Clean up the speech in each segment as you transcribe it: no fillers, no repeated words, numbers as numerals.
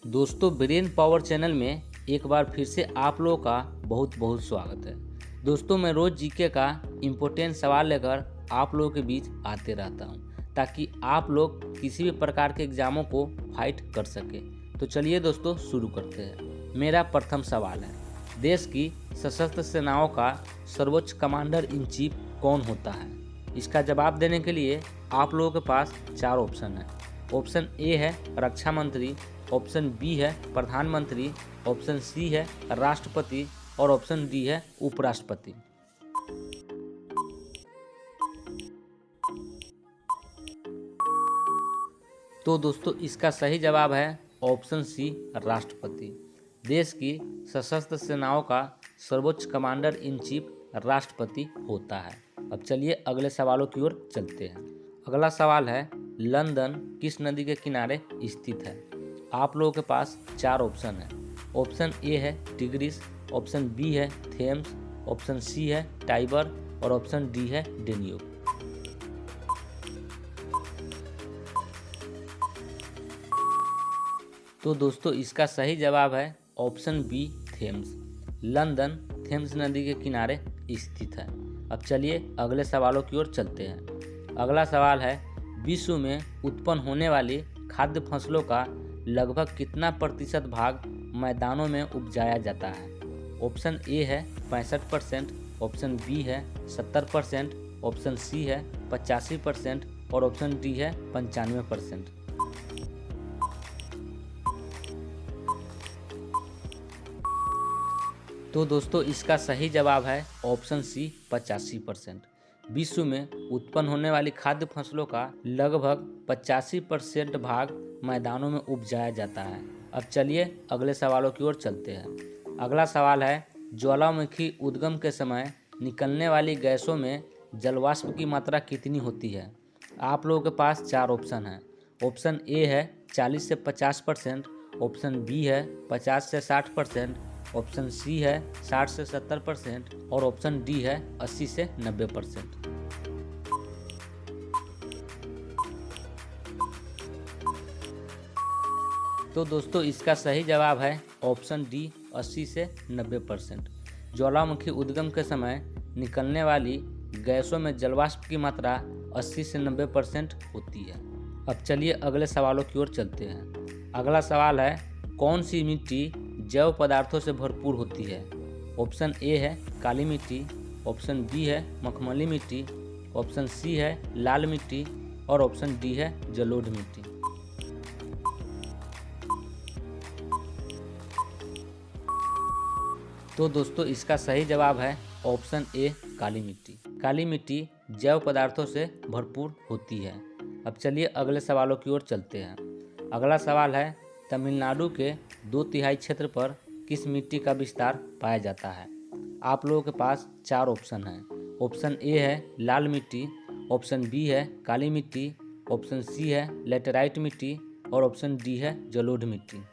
दोस्तों, brain power channel में एक बार फिर से आप लोगों का बहुत बहुत स्वागत है। दोस्तों, मैं रोज जीके का इम्पोर्टेंट सवाल लेकर आप लोगों के बीच आते रहता हूं, ताकि आप लोग किसी भी प्रकार के एग्जामों को फाइट कर सके। तो चलिए दोस्तों, शुरू करते हैं। मेरा प्रथम सवाल है, देश की सशस्त्र सेनाओं का सर्वोच्च कमांडर इन चीफ कौन होता है? इसका जवाब देने के लिए आप लोगों के पास चार ऑप्शन है। ऑप्शन ए है रक्षा मंत्री, ऑप्शन बी है प्रधानमंत्री, ऑप्शन सी है राष्ट्रपति और ऑप्शन डी है उपराष्ट्रपति। तो दोस्तों, इसका सही जवाब है ऑप्शन सी राष्ट्रपति। देश की सशस्त्र सेनाओं का सर्वोच्च कमांडर इन चीफ राष्ट्रपति होता है। अब चलिए अगले सवालों की ओर चलते हैं। अगला सवाल है, लंदन किस नदी के किनारे स्थित है? आप लोगों के पास चार ऑप्शन है। ऑप्शन ए है टिग्रिस, ऑप्शन बी है थेम्स, ऑप्शन सी है टाइबर और ऑप्शन डी है डेन्यूब। तो दोस्तों, इसका सही जवाब है option B Thames. London Thames नदी के किनारे स्थित है। अब चलिए अगले सवालों की ओर चलते हैं। अगला सवाल है, विश्व में उत्पन्न होने वाली खाद्य फसलों का लगभग कितना प्रतिशत भाग मैदानों में उपजाया जाता है? ऑप्शन ए है 65%, ऑप्शन बी है 70%, ऑप्शन सी है 85% और ऑप्शन डी है 95%। तो दोस्तों, इसका सही जवाब है ऑप्शन सी 85%। विश्व में उत्पन्न होने वाली खाद्य फसलों का लगभग 85% भाग मैदानों में उपजाया जाता है। अब चलिए अगले सवालों की ओर चलते हैं। अगला सवाल है, ज्वालामुखी उद्गम के समय निकलने वाली गैसों में जलवाष्प की मात्रा कितनी होती है? आप लोगों के पास चार ऑप्शन हैं। ऑप्शन ए है 40 से 50%, ऑप्शन बी है 50 से 60%, ऑप्शन सी है 60 से 70% और ऑप्शन डी है 80 से 90%। तो दोस्तों, इसका सही जवाब है ऑप्शन डी 80 से 90%। ज्वालामुखी उद्गम के समय निकलने वाली गैसों में जलवाष्प की मात्रा 80 से 90% होती है। अब चलिए अगले सवालों की ओर चलते हैं। अगला सवाल है, कौन सी मिट्टी जैव पदार्थों से भरपूर होती है? ऑप्शन ए है काली मिट्टी, ऑप्शन बी है मखमली मिट्टी, ऑप्शन सी है लाल मिट्टी और ऑप्शन डी है जलोढ़ मिट्टी। तो दोस्तों, इसका सही जवाब है ऑप्शन ए काली मिट्टी। काली मिट्टी जैव पदार्थों से भरपूर होती है। अब चलिए अगले सवालों की ओर चलते हैं। अगला सवाल है, तमिलनाडु के 2/3 क्षेत्र पर किस मिट्टी का विस्तार पाया जाता है? आप लोगों के पास चार ऑप्शन हैं। ऑप्शन ए है लाल मिट्टी, ऑप्शन बी है काली मिट्टी, ऑप्शन सी है लेटेराइट मिट्टी और ऑप्शन डी है जलोढ़ मिट्टी।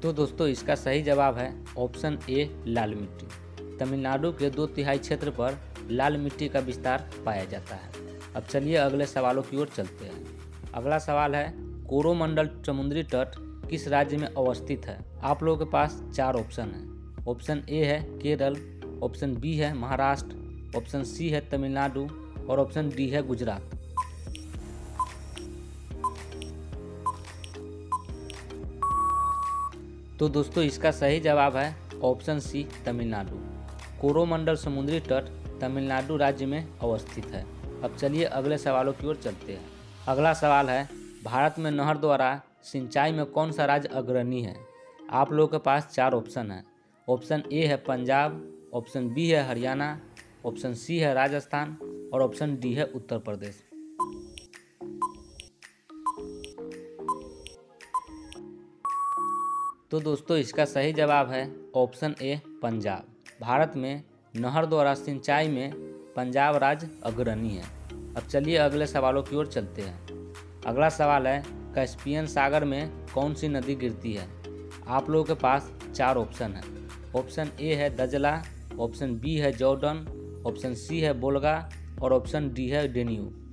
तो दोस्तों, इसका सही जवाब है ऑप्शन ए लाल मिट्टी। तमिलनाडु के 2/3 क्षेत्र पर लाल मिट्टी का विस्तार पाया जाता है। अब चलिए अगले सवालों की ओर चलते हैं। अगला सवाल है, कोरोमंडल समुद्री तट किस राज्य में अवस्थित है? आप लोगों के पास चार ऑप्शन हैं। ऑप्शन ए है केरल, ऑप्शन बी है महाराष्ट्र, ऑप्शन सी है तमिलनाडु और ऑप्शन डी है गुजरात। तो दोस्तों, इसका सही जवाब है ऑप्शन सी तमिलनाडु। कोरोमंडल समुद्री तट तमिलनाडु राज्य में अवस्थित है। अब चलिए अगले सवालों की ओर चलते हैं। अगला सवाल है, भारत में नहर द्वारा सिंचाई में कौन सा राज्य अग्रणी है? आप लोगों के पास चार ऑप्शन हैं। ऑप्शन ए है पंजाब, ऑप्शन बी है हरियाणा, ऑप्शन सी है राजस्थान और ऑप्शन डी है उत्तर प्रदेश। तो दोस्तों, इसका सही जवाब है ऑप्शन ए पंजाब। भारत में नहर द्वारा सिंचाई में पंजाब राज्य अग्रणी है। अब चलिए अगले सवालों की ओर चलते हैं। अगला सवाल है, कैस्पियन सागर में कौन सी नदी गिरती है? आप लोगों के पास चार ऑप्शन है। ऑप्शन ए है दजला, ऑप्शन बी है जॉर्डन, ऑप्शन सी है बोल्गा और ऑप्शन डी है डेन्यूब।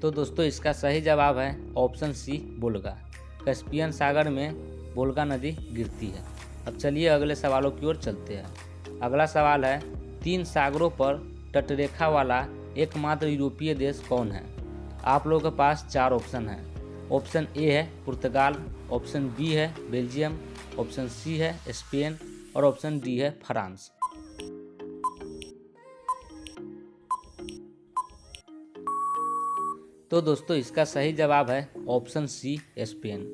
तो दोस्तों इसका सही जवाब है ऑप्शन सी वोल्गा। कैस्पियन सागर में वोल्गा नदी गिरती है। अब चलिए अगले सवालों की ओर चलते हैं। अगला सवाल है 3 सागरों पर तटरेखा वाला एकमात्र यूरोपीय देश कौन है? आप लोगों के पास 4 ऑप्शन हैं। ऑप्शन ए है पुर्तगाल, ऑप्शन बी है बेल्जियम, ऑप्शन सी है स्पेन और ऑप्शन डी है फ्रांस। तो दोस्तों इसका सही जवाब है ऑप्शन सी स्पेन।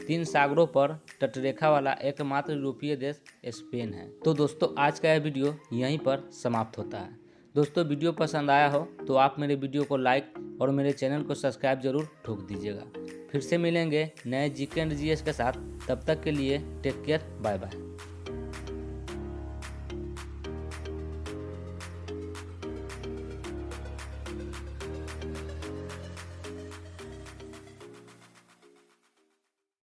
3 सागरों पर तटरेखा वाला एकमात्र यूरोपीय देश स्पेन है। तो दोस्तों आज का यह वीडियो यहीं पर समाप्त होता है। दोस्तों वीडियो पसंद आया हो तो आप मेरे वीडियो को लाइक और मेरे चैनल को सब्सक्राइब जरूर ठोक दीजिएगा। फिर से मिलेंगे नए जीके एंड जीएस के साथ। तब तक के लिए टेक केयर, बाय बाय।